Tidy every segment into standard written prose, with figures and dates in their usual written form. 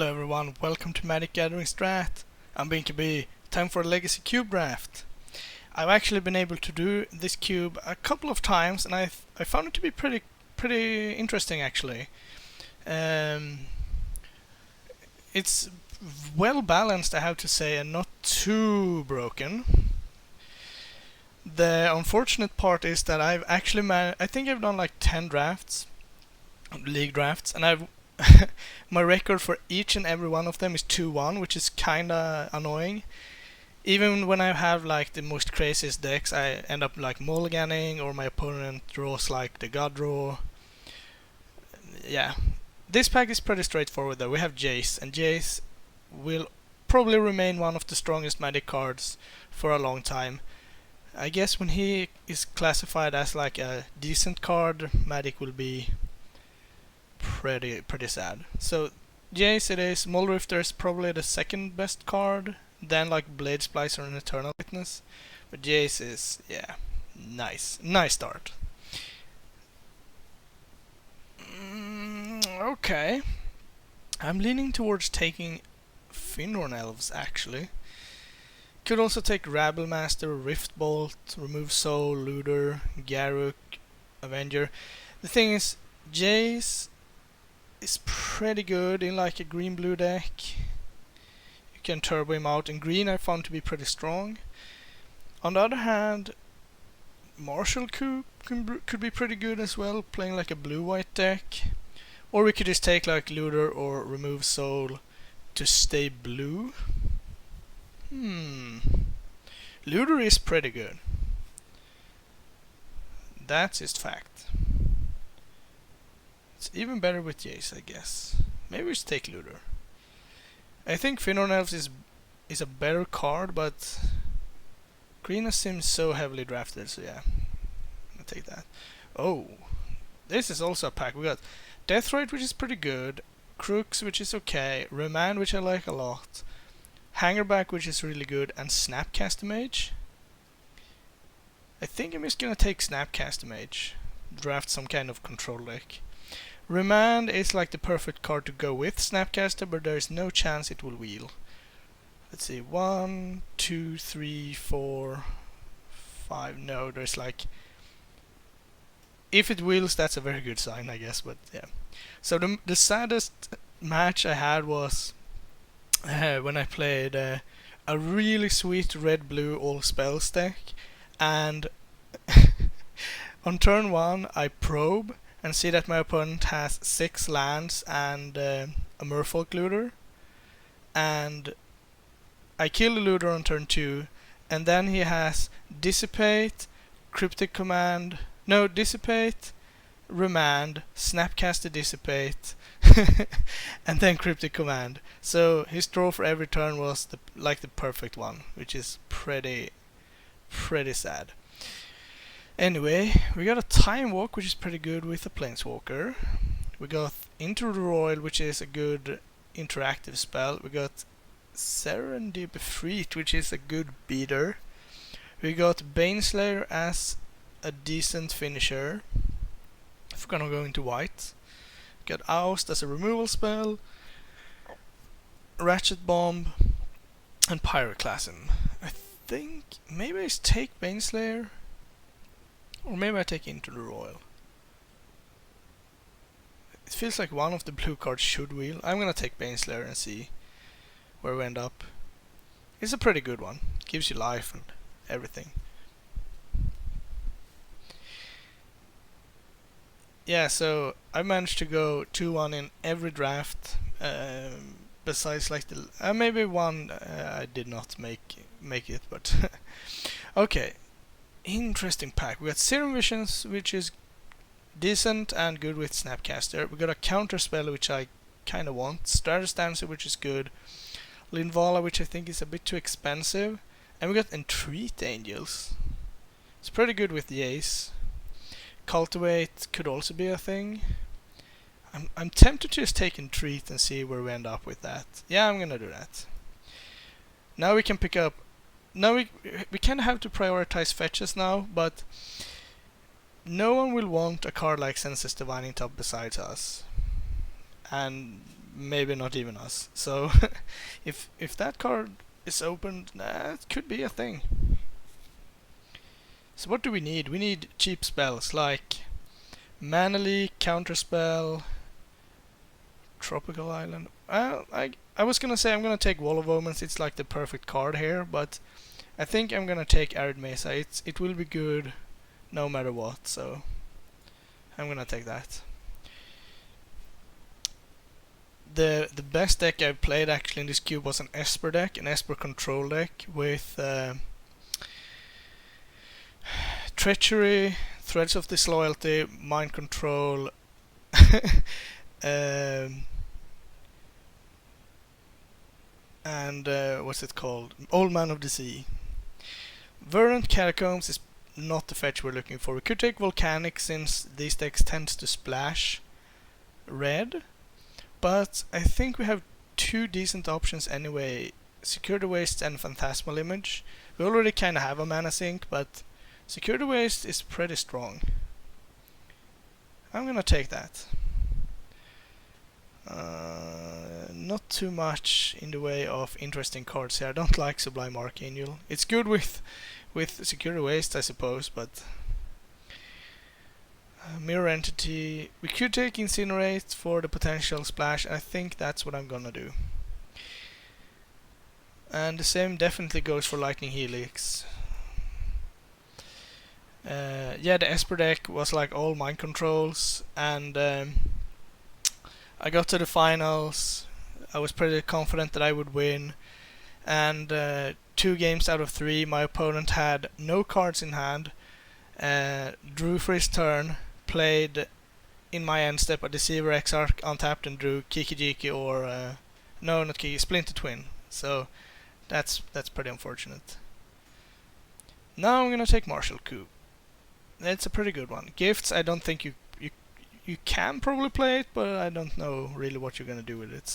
Hello everyone, welcome to Magic Gathering Strat. I'm Binkabi. Time for a Legacy Cube draft. I've actually been able to do this cube a couple of times, and I found it to be pretty interesting actually. It's well balanced, I have to say, and not too broken. The unfortunate part is that I've actually I think I've done like 10 drafts, league drafts, and I've my record for each and every one of them is 2-1, which is kinda annoying. Even when I have like the most craziest decks, I end up like mulliganing, or my opponent draws like the god draw. Yeah. This pack is pretty straightforward though. We have Jace, and Jace will probably remain one of the strongest Magic cards for a long time. I guess when he is classified as like a decent card, Magic will be pretty sad. So Jace it is. Mulrifter is probably the second best card, then like Blade Splicer and Eternal Witness. But Jace is, yeah, nice start. Okay, I'm leaning towards taking Finron Elves actually. Could also take Rabblemaster, Riftbolt, Remove Soul, Looter, Garruk, Avenger. The thing is, Jace is pretty good in like a green-blue deck. You can turbo him out. In green I found to be pretty strong. On the other hand, Marshall could be pretty good as well, playing like a blue-white deck. Or we could just take like Looter or Remove Soul to stay blue. Looter is pretty good. That's just fact. It's even better with Jace, I guess. Maybe we should take Looter. I think Finron Elves is a better card, but green seems so heavily drafted, so yeah. I'll take that. Oh, this is also a pack. We got Deathrite, which is pretty good, Crooks, which is okay, Remand, which I like a lot, Hangerback, which is really good, and Snapcaster Mage. I think I'm just gonna take Snapcaster Mage, draft some kind of control deck. Remand is like the perfect card to go with Snapcaster, but there is no chance it will wheel. Let's see, 1, 2, 3, 4, 5. No, there's like, if it wheels, that's a very good sign, I guess. But yeah. So the saddest match I had was when I played a really sweet red-blue all spells deck, and on turn 1 I probe and see that my opponent has 6 lands and a Merfolk Looter, and I kill the Looter on turn 2, and then he has Dissipate, Dissipate, Remand, Snapcaster Dissipate, and then Cryptic Command. So his draw for every turn was the perfect one, which is pretty sad. Anyway, we got a Time Walk, which is pretty good with a Planeswalker. We got Into the Roil, which is a good interactive spell. We got Serendip Freet, which is a good beater. We got Baneslayer as a decent finisher, if we're gonna go into white. We got Oust as a removal spell, Ratchet Bomb, and Pyroclasm. I think maybe I just take Baneslayer, or maybe I take Into the Roil. It feels like one of the blue cards should wheel. I'm gonna take Baneslayer and see where we end up. It's a pretty good one. Gives you life and everything. Yeah, so I managed to go 2-1 in every draft. Besides like the maybe one I did not make it, but okay. Interesting pack. We got Serum Visions, which is decent and good with Snapcaster. We got a counter spell, which I kinda want. Stratus Dancer, which is good. Linvala, which I think is a bit too expensive. And we got Entreat Angels. It's pretty good with the Ace. Cultivate could also be a thing. I'm tempted to just take Entreat and see where we end up with that. Yeah, I'm gonna do that. Now we can pick up. Now we kind of have to prioritize fetches now, but no one will want a card like Senseless Divining Top besides us. And maybe not even us. So if that card is opened, it could be a thing. So what do we need? We need cheap spells like Mana Leak, Counterspell, Tropical Island. I was gonna say I'm gonna take Wall of Omens. It's like the perfect card here, but I think I'm gonna take Arid Mesa. It will be good no matter what. So I'm gonna take that. The best deck I've played actually in this cube was an Esper deck, an Esper control deck with Treachery, Threads of Disloyalty, Mind Control, and what's it called? Old Man of the Sea. Verdant Catacombs is not the fetch we're looking for. We could take Volcanic since these decks tends to splash red, but I think we have two decent options anyway. Secure the Waste and Phantasmal Image. We already kinda have a Mana Sink, but Secure the Waste is pretty strong. I'm gonna take that. Not too much in the way of interesting cards here. I don't like Sublime Archangel. It's good with Secure the Waste, I suppose, but Mirror Entity. We could take Incinerate for the potential splash. I think that's what I'm gonna do. And the same definitely goes for Lightning Helix. Yeah, the Esper deck was like all mind controls, and I got to the finals. I was pretty confident that I would win, and 2 games out of 3 my opponent had no cards in hand, drew for his turn, played in my end step a Deceiver Exarch untapped and drew Kiki Jiki or no, not Kiki, Splinter Twin. So that's pretty unfortunate. Now I'm gonna take Martial Coup. It's a pretty good one. Gifts, I don't think you can probably play it, but I don't know really what you're gonna do with it.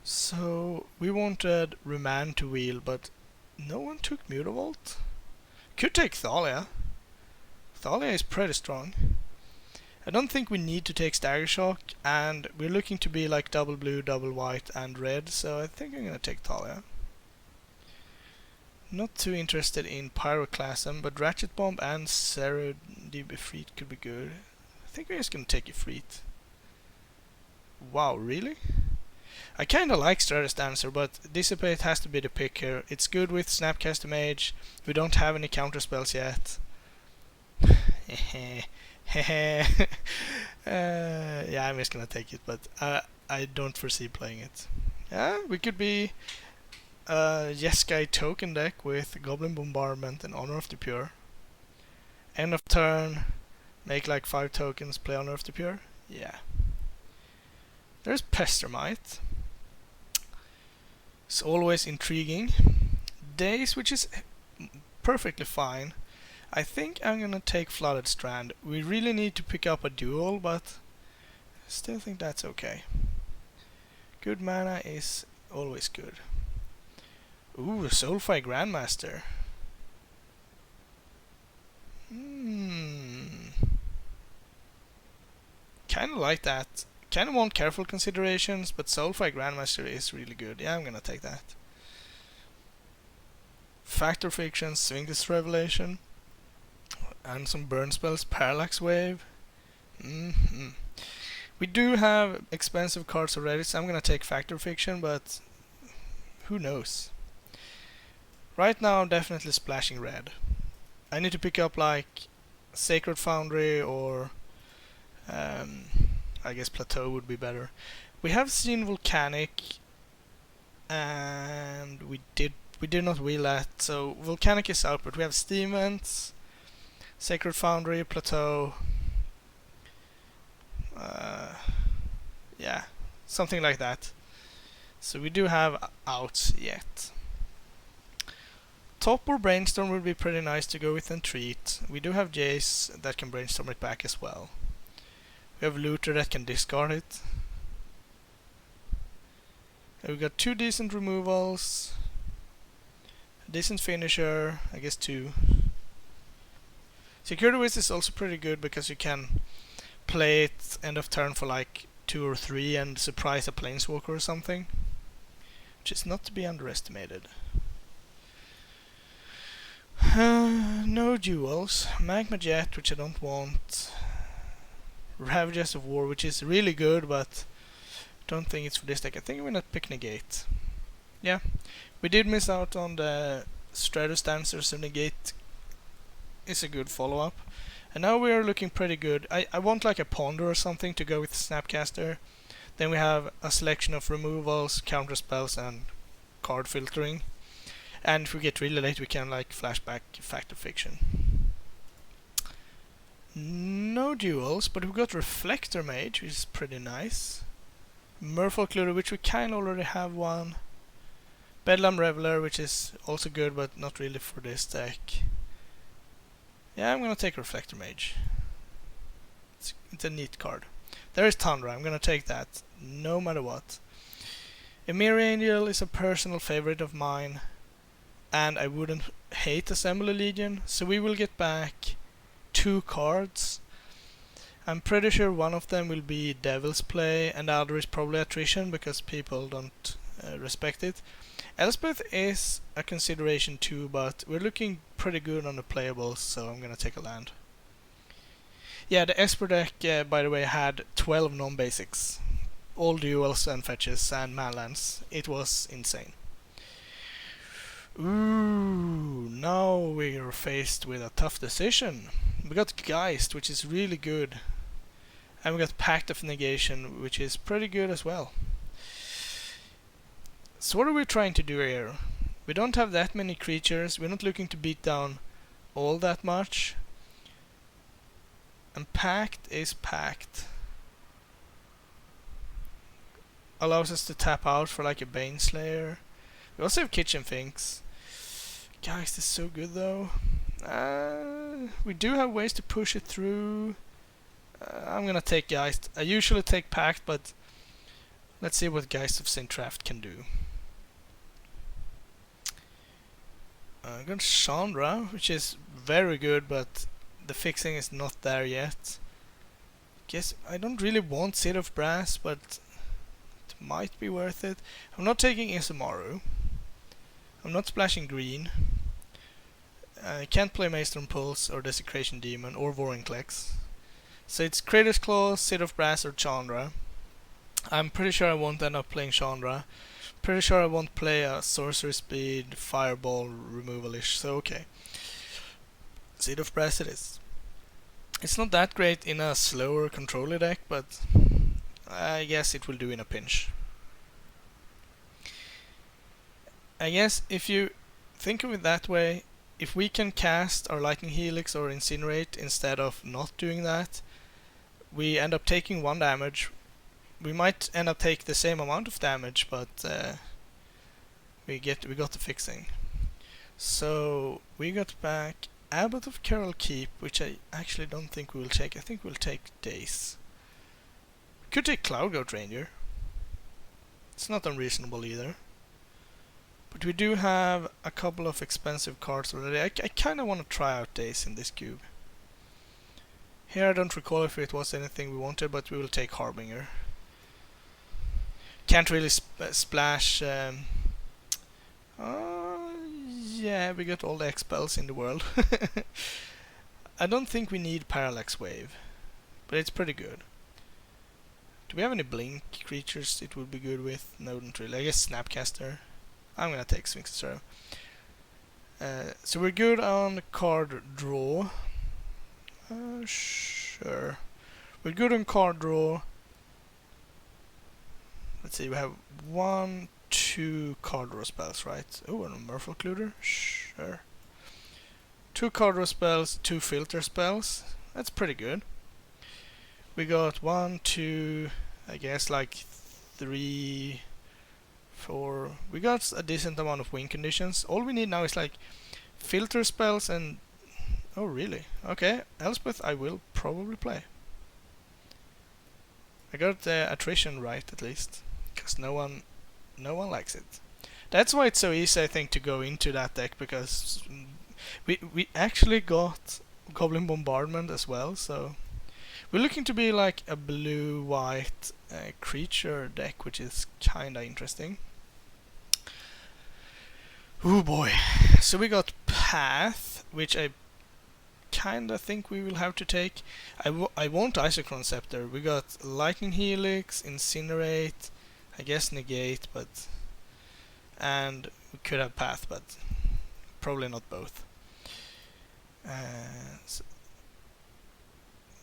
So we wanted Remand to wheel, but no one took Mutavault. Could take Thalia. Thalia is pretty strong. I don't think we need to take Stagger Shock, and we're looking to be like double blue, double white, and red, so I think I'm gonna take Thalia. Not too interested in Pyroclasm, but Ratchet Bomb and Serendib Ifrit could be good. I think we're just gonna take Ifrit. Wow, really? I kinda like Stratus Dancer, but Dissipate has to be the pick here. It's good with Snapcaster Mage. We don't have any counter spells yet. Yeah, I'm just gonna take it, but I don't foresee playing it. Yeah, we could be Jeskai token deck with Goblin Bombardment and Honor of the Pure. End of turn, make like 5 tokens, play Honor of the Pure. Yeah. There's Pestermite. It's always intriguing. Daze, which is perfectly fine. I think I'm gonna take Flooded Strand. We really need to pick up a duel, but I still think that's okay. Good mana is always good. Ooh, Soulfire Grandmaster. Kinda like that. Kinda want careful considerations, but Soulfire Grandmaster is really good. Yeah, I'm gonna take that. Factor Fiction, Sphinx Revelation, and some burn spells, Parallax Wave. We do have expensive cards already, so I'm gonna take Factor Fiction, but who knows? Right now I'm definitely splashing red. I need to pick up like Sacred Foundry or I guess Plateau would be better. We have seen Volcanic, and we did not wheel that, so Volcanic is out, but we have Steam Vents, Sacred Foundry, Plateau, yeah, something like that. So we do have outs yet. Top or Brainstorm would be pretty nice to go with Entreat. We do have Jace that can Brainstorm it back as well. We have Looter that can discard it. We've got 2 decent removals, a decent finisher, I guess 2. Security Waste is also pretty good because you can play it end of turn for like 2 or 3 and surprise a planeswalker or something, which is not to be underestimated. No duels. Magma Jet, which I don't want. Ravagers of War, which is really good, but don't think it's for this deck. I think we're gonna pick Negate. Yeah, we did miss out on the Stratus Dancer, so Negate is a good follow-up. And now we are looking pretty good. I want like a Ponder or something to go with Snapcaster. Then we have a selection of removals, counter spells, and card filtering. And if we get really late, we can like flashback Fact or Fiction. No duels, but we've got Reflector Mage, which is pretty nice. Merfolk Looter, which we kind of already have one. Bedlam Reveler, which is also good, but not really for this deck. Yeah, I'm gonna take Reflector Mage. It's a neat card. There is Tundra, I'm gonna take that, no matter what. Emir Angel is a personal favorite of mine, and I wouldn't hate Assembly Legion, so we will get back 2 cards. I'm pretty sure one of them will be Devil's Play, and the other is probably Attrition, because people don't respect it. Elspeth is a consideration too, but we're looking pretty good on the playables, so I'm gonna take a land. Yeah, the Esper deck, by the way, had 12 non-basics. All duels and fetches and manlands. It was insane. Ooh, now we're faced with a tough decision. We got Geist, which is really good. And we got Pact of Negation, which is pretty good as well. So what are we trying to do here? We don't have that many creatures, we're not looking to beat down all that much. And Pact is Pact. Allows us to tap out for like a Baneslayer. We also have Kitchen Finks. Geist is so good though. We do have ways to push it through. I'm gonna take Geist. I usually take Pact, but let's see what Geist of St. Traft can do. I got Chandra, which is very good, but the fixing is not there yet. Guess I don't really want Seed of Brass, but it might be worth it. I'm not taking Isamaru. I'm not splashing green. I can't play Maelstrom Pulse or Desecration Demon or Vorinclex. So it's Crater's Claw, Seed of Brass or Chandra. I'm pretty sure I won't end up playing Chandra. Pretty sure I won't play a Sorcery Speed, Fireball, removal-ish, so okay. Seed of Brass it is. It's not that great in a slower controller deck, but I guess it will do in a pinch. I guess if you think of it that way, if we can cast our Lightning Helix or Incinerate instead of not doing that, we end up taking 1 damage. We might end up taking the same amount of damage, but we got the fixing. So we got back Abbot of Carol Keep, which I actually don't think we will take. I think we'll take Daze. We could take Cloudgoat Ranger. It's not unreasonable either. But we do have a couple of expensive cards already. I kind of want to try out Daze in this cube. Here I don't recall if it was anything we wanted, but we will take Harbinger. Can't really splash. Yeah, we got all the X-Spells in the world. I don't think we need Parallax Wave, but it's pretty good. Do we have any Blink creatures it would be good with? No, not really. I guess Snapcaster. I'm gonna take Sphinx Zero. So we're good on card draw. Sure. We're good on card draw. Let's see, we have 1, 2 card draw spells, right? Oh, and a Merfolk Looter? Sure. 2 card draw spells, 2 filter spells. That's pretty good. We got 1, 2, I guess like 3, 4. We got a decent amount of win conditions. All we need now is like filter spells and... Oh, really? Okay, Elspeth I will probably play. I got attrition right at least, because no one likes it. That's why it's so easy, I think, to go into that deck, because we actually got Goblin Bombardment as well, so We're looking to be like a blue-white creature deck, which is kinda interesting. Oh boy. So we got Path, which I kinda think we will have to take. I won't Isochron Scepter. We got Lightning Helix, Incinerate, I guess Negate, but... And we could have Path, but probably not both.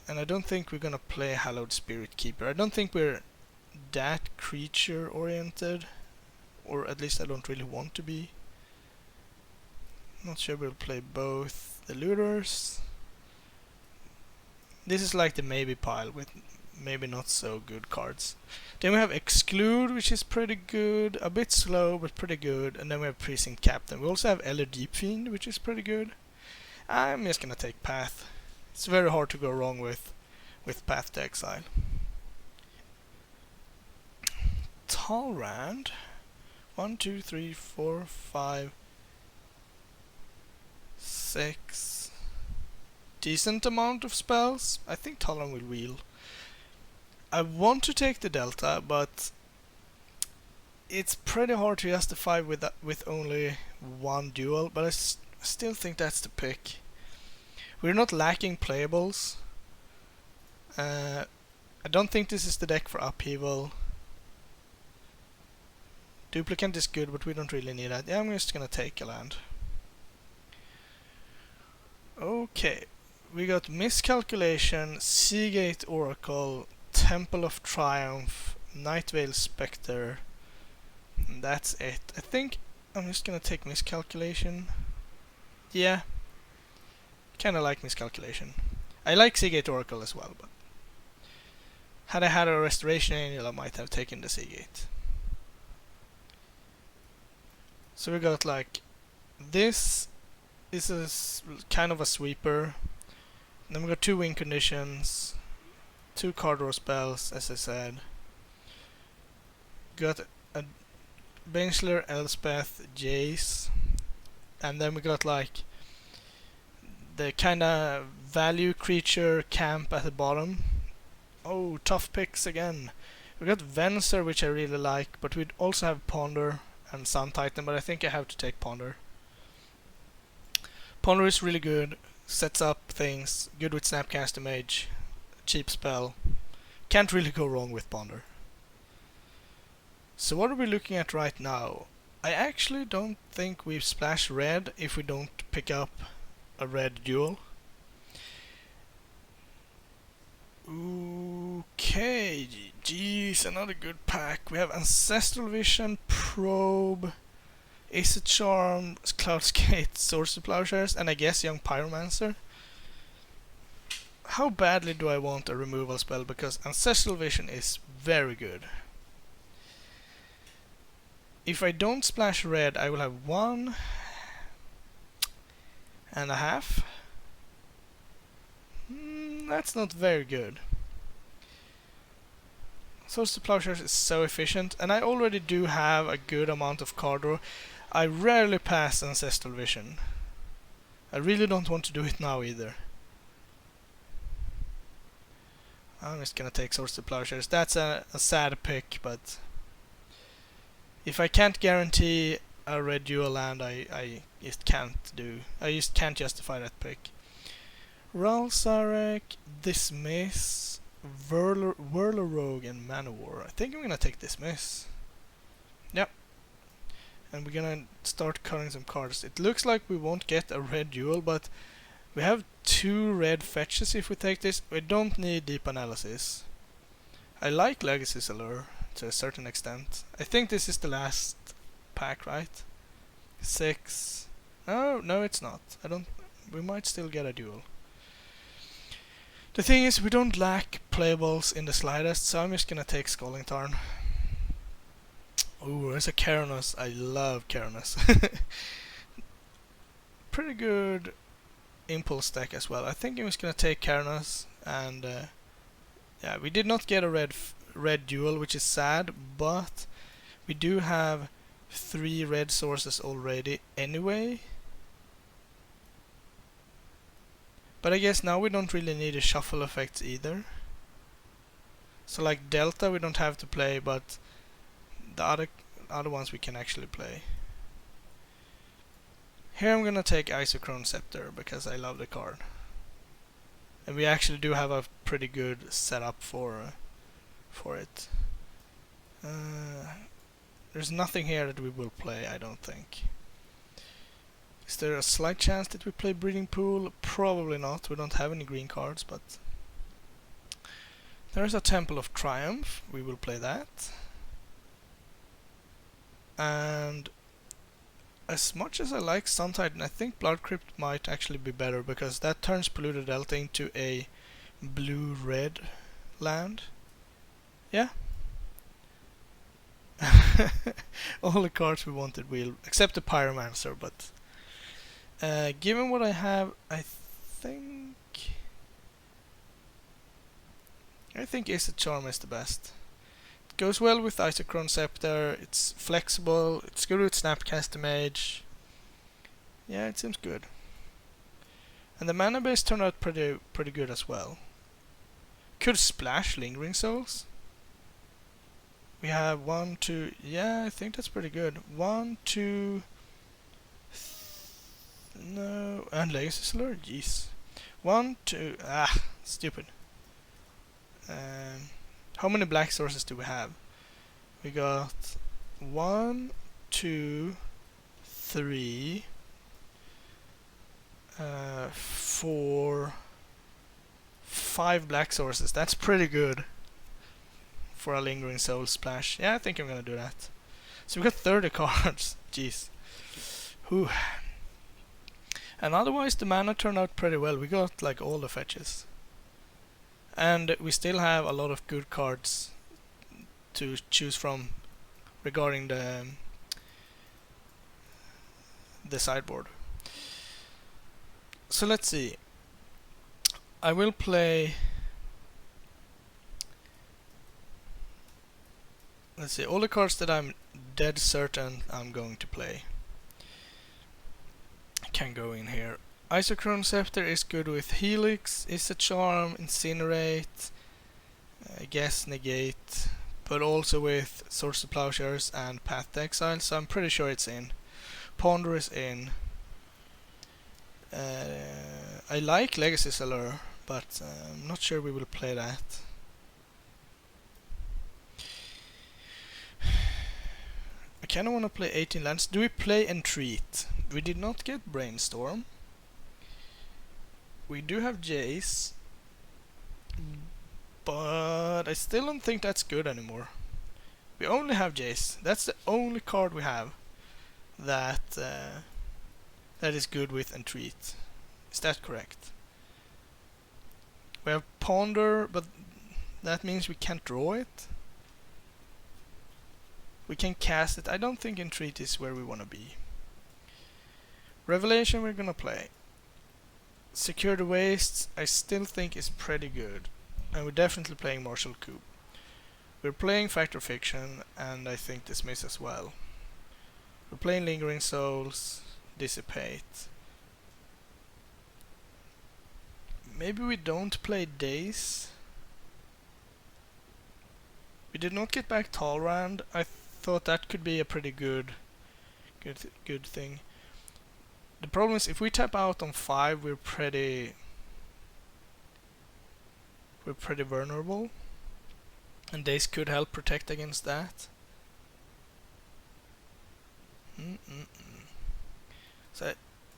And I don't think we're gonna play Hallowed Spirit Keeper. I don't think we're that creature oriented, or at least I don't really want to be. Not sure we'll play both the looters. This is like the maybe pile with maybe not so good cards. Then we have Exclude, which is pretty good, a bit slow but pretty good, and then we have Precinct Captain. We also have Eller Deep Fiend, which is pretty good. I'm just gonna take Path. It's very hard to go wrong with Path to Exile. Talrand. 1, 2, 3, 4, 5, 6. Decent amount of spells. I think Talrand will wheel. I want to take the Delta, but it's pretty hard to justify with only one duel, but I still think that's the pick. We're not lacking playables. I don't think this is the deck for Upheaval. Duplicant is good, but we don't really need that. Yeah, I'm just gonna take a land. Okay, we got Miscalculation, Seagate Oracle, Temple of Triumph, Nightveil Spectre, and that's it. I think I'm just gonna take Miscalculation. Yeah, kinda like Miscalculation. I like Seagate Oracle as well, but had I had a Restoration Angel, I might have taken the Seagate. So we got like this. This is kind of a sweeper. Then we got 2 win conditions, 2 card draw spells, as I said. Got a Baneshler, Elspeth, Jace, and then we got like the kinda value creature camp at the bottom. Oh, tough picks again. We got Venser, which I really like, but we'd also have Ponder and Sun Titan, but I think I have to take Ponder. Ponder is really good, sets up things, good with Snapcaster Mage, cheap spell. Can't really go wrong with Ponder. So what are we looking at right now? I actually don't think we splash red if we don't pick up a red duel. Okay, geez, another good pack. We have Ancestral Vision, Probe, Acid Charm, Cloudskate, Swords to Plowshares, and I guess Young Pyromancer. How badly do I want a removal spell, because Ancestral Vision is very good. If I don't splash red, I will have 1.5. That's not very good. Swords to Plowshares is so efficient, and I already do have a good amount of card draw. I rarely pass Ancestral Vision. I really don't want to do it now either. I'm just gonna take Swords to Plowshares. That's a sad pick, but if I can't guarantee a red dual land, I just can't do. I just can't justify that pick. Ralsarek, Dismiss, Whirler Rogue, and Manowar. I think I'm gonna take Dismiss. Yep. And we're gonna start cutting some cards. It looks like we won't get a red duel, but we have 2 red fetches if we take this. We don't need Deep Analysis. I like Legacy's Allure to a certain extent. I think this is the last pack, right? 6. No, it's not. We might still get a duel. The thing is, we don't lack playables in the slightest, so I'm just gonna take Scalding Tarn. Ooh, there's a Keranos. I love Keranos. Pretty good impulse deck as well. I think I'm just gonna take Keranos, and yeah, we did not get a red duel, which is sad, but we do have 3 red sources already anyway. But I guess now we don't really need a shuffle effects either. So like Delta we don't have to play, but the other ones we can actually play. Here I'm gonna take Isochrone Scepter because I love the card. And we actually do have a pretty good setup for it. There's nothing here that we will play, I don't think. Is there a slight chance that we play Breeding Pool? Probably not, we don't have any green cards, but... There's a Temple of Triumph, we will play that. And... as much as I like Sun Titan, I think Blood Crypt might actually be better, because that turns Polluted Delta into a blue-red land. Yeah. All the cards we wanted will, except the Pyromancer, but given what I have, I think Ace Charm is the best. It goes well with Isochrone Scepter, it's flexible, it's good with Snapcaster Mage. Yeah, it seems good. And the mana base turned out pretty good as well. Could splash Lingering Souls. We have 1, 2, yeah, I think that's pretty good. 1, 2, no, and Legacy Slur, jeez. 1, 2, stupid. How many black sources do we have? We got 1, 2, 3, 4, 5 black sources. That's pretty good for a Lingering Soul splash. Yeah, I think I'm gonna do that. So we got 30 cards. Jeez. Whew. And otherwise the mana turned out pretty well. We got like all the fetches. And we still have a lot of good cards to choose from regarding the sideboard. So let's see. I will play... Let's see, all the cards that I'm dead certain I'm going to play can go in here. Isochrone Scepter is good with Helix, Is a Charm, Incinerate, I guess Negate, but also with Swords to Plowshares and Path to Exile, so I'm pretty sure it's in. Ponder is in. I like Legacy Allure, but I'm not sure we will play that. I kinda wanna play 18 lands. Do we play Entreat? We did not get Brainstorm. We do have Jace, but I still don't think that's good anymore. We only have Jace. That's the only card we have that that is good with Entreat. Is that correct? We have Ponder, but that means we can't draw it. We can cast it. I don't think Entreat is where we want to be. Revelation we're gonna play. Secure the Wastes I still think is pretty good. And we're definitely playing Martial Coup. We're playing Factor Fiction, and I think Dismiss as well. We're playing Lingering Souls, Dissipate. Maybe we don't play Daze. We did not get back Talrand. I thought that could be a pretty good thing. The problem is if we tap out on 5, we're pretty vulnerable, and Daze could help protect against that. So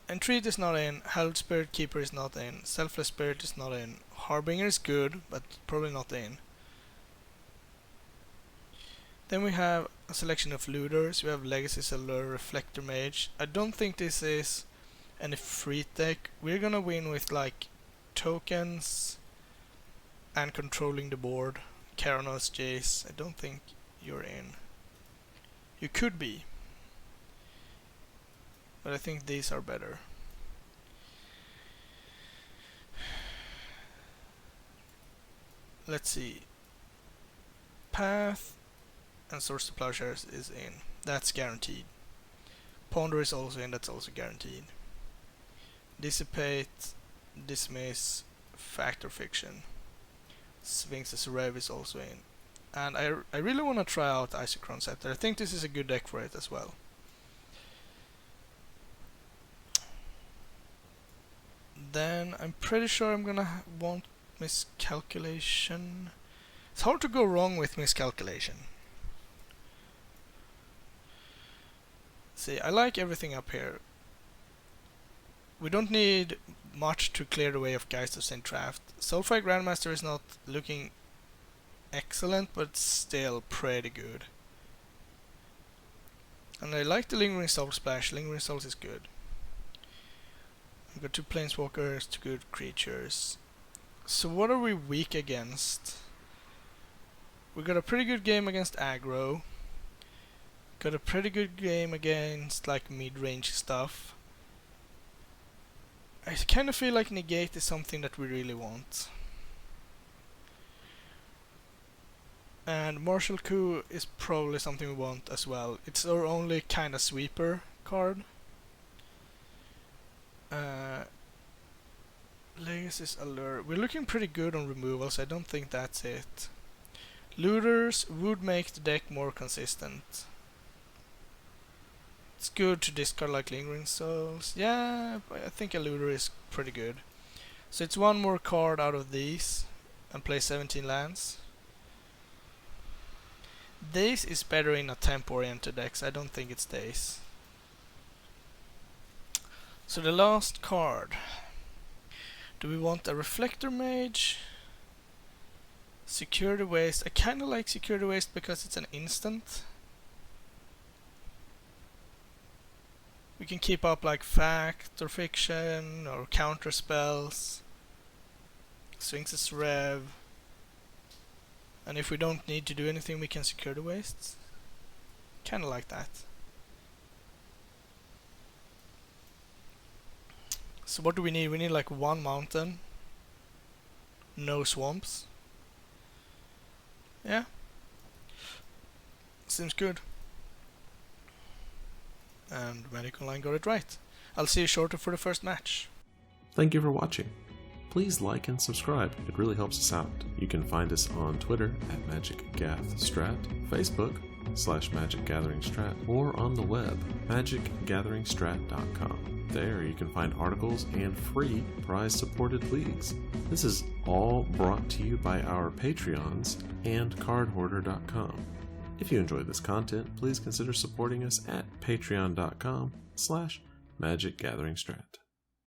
Entreat is not in, Hallowed Spirit Keeper is not in, Selfless Spirit is not in, Harbinger is good, but probably not in. Then we have a selection of looters. We have Legacy Cellular, Reflector Mage. I don't think this is any free deck. We're gonna win with like tokens and controlling the board. Keranos, Jace. I don't think you're in. You could be, but I think these are better. Let's see. Path and Swords to Plowshares is in. That's guaranteed. Ponder is also in. That's also guaranteed. Dissipate, Dismiss, Factor Fiction. Sphinx's Rev is also in. And I really want to try out Isochron Scepter. I think this is a good deck for it as well. Then I'm pretty sure I'm gonna want Miscalculation. It's hard to go wrong with Miscalculation. See, I like everything up here. We don't need much to clear the way of Geist of Saint Draft. Soulfire Grandmaster is not looking excellent, but still pretty good. And I like the Lingering Soul Splash. Lingering Souls is good. I've got 2 Planeswalkers, 2 good creatures. So what are we weak against? We got a pretty good game against aggro. Got a pretty good game against like mid-range stuff. I kind of feel like negate is something that we really want. And Martial Coup is probably something we want as well. It's our only kind of sweeper card. Legacy's Allure. We're looking pretty good on removals. I don't think that's it. Looters would make the deck more consistent. It's good to discard like Lingering Souls. Yeah, I think a Looter is pretty good. So it's 1 more card out of these and play 17 lands. Daze is better in a temp-oriented deck, so I don't think it's Daze. So the last card. Do we want a Reflector Mage? Security Waste. I kinda like Security Waste because it's an instant. We can keep up like Fact or Fiction or counter spells. Sphinx's Rev. And if we don't need to do anything, we can Security Waste. Kinda like that. So what do we need? We need like 1 mountain. No swamps. Yeah. Seems good. And Magic Online got it right. I'll see you shortly for the first match. Thank you for watching. Please like and subscribe, it really helps us out. You can find us on Twitter at MagicGathStrat, Facebook /MagicGatheringStrat, or on the web, magicgatheringstrat.com. There you can find articles and free prize-supported leagues. This is all brought to you by our Patreons and cardhoarder.com. If you enjoyed this content, please consider supporting us at patreon.com/magicgatheringstrat.